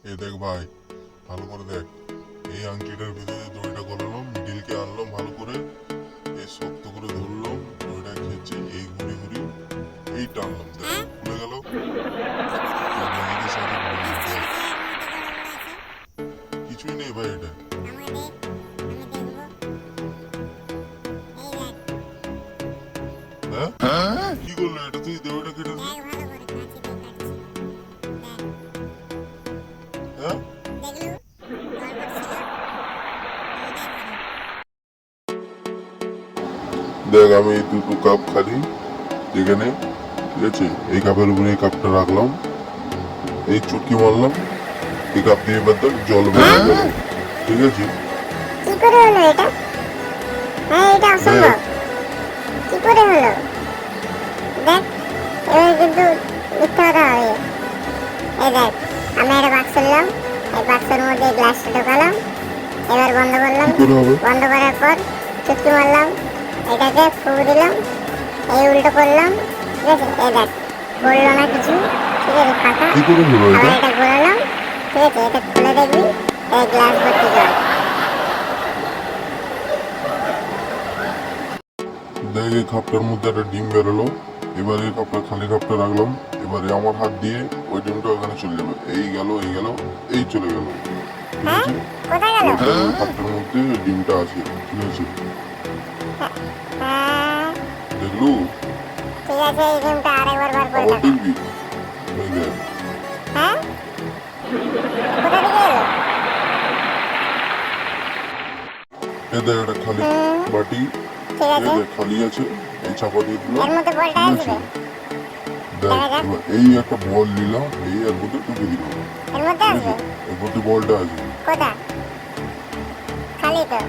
এ দেখ ভাই, ভালো করে দেখ। এই আংটিটার ভিতরে দড়িটা গলালাম, মিডিলকে আনলাম ভালো করে, এই শক্ত করে ধরলাম, দড়িটা খেয়েছি, এই ঘুরি ঘুরি, এই টানলাম, দেখ হ্যাঁ, খুলে গেল। কি করে হলো এই এটা? ম্যাজিকের সাহায্যে খুলে গেল, নিশ্চয়ই দেখ। কিছু এর মধ্যে গন্ডগোল আছে। কিছুই নেই ভাই এটা। আমাকে দে, আমি দেখবো। এই দেখ, হ্যাঁ, কি করলো এটা? তুই দড়িটা কেটে দিলি। দেখ ভালো করে কাঁচি দিয়ে কাটছি। দেখ, হ্যাঁ, দেখলু গড়বড় ছিল, দুটোই খারাপ। দেখ আমি এই দুটো কাপ খালি দেখে নে, ঠিক আছে? এই কাপের উপরে এই কাপটা রাখলাম, এই চুটকি মারলাম, এই কাপ দিয়ে এবার দেখ জল বেরিয়ে গেল, ঠিক আছে? কি করে হলো এটা? হ্যাঁ, এটা অসম্ভব। দেখ, কি করে হলো? দেখ, এবার কিন্তু মিথ্যা কথা হবে। এই দেখ, আমি একটা বাক্স নিলাম, এই বাক্সের মধ্যে এই গ্লাসটা ঢোকালাম, এবার বন্ধ করলাম। কি করে হবে? বন্ধ করার পর চুটকি মারলাম, এটাকে ফু দিলাম, এই উল্টো করলাম, ঠিক আছে? এই দেখ, পড়লো না কিছু, ঠিক আছে? ফাঁকা। কি করে হলো আবার এটা? এটা ঘোরালাম, ঠিক আছে? এটা খুলে দেখবি, এই গ্লাস ভর্তি জল। দেখ এই কাপটার মধ্যে একটা ডিম বেরোলো, এবার এই কাপটা খালি কাপটা রাখলাম, এবারে আমার হাত দিয়ে ওই ডিমটা ওখানে চলে যাবে, এই গেল এই গেল, এই চলে গেল, ঠিক হ্যাঁ, আছে? কোথায় গেল? এবার ওই কাপটার মধ্যে ডিমটা আছে, ঠিক আছে? হ্যাঁ, দেখলু? ঠিক আছে, এই গেমটা আরেকবার বার করে আবার দেখা। দেখবি? এই দেখ, হ্যাঁ, কোথা থেকে এলো? এ দেখ একটা খালি বাটি, ঠিক এ আছে, দেখ খালি আছে, এই চাপা দিয়ে দিলাম, এর মধ্যে বলটা ঠিক আসবে। আছে? দেখ দেখা যাক, এবার এই একটা বল নিলাম, এই এর মধ্যে ঢুকে দিলাম, এর মধ্যে ঠিক আছে? আসবে। এর মধ্যে বলটা আছে, কোথা? খালি তো।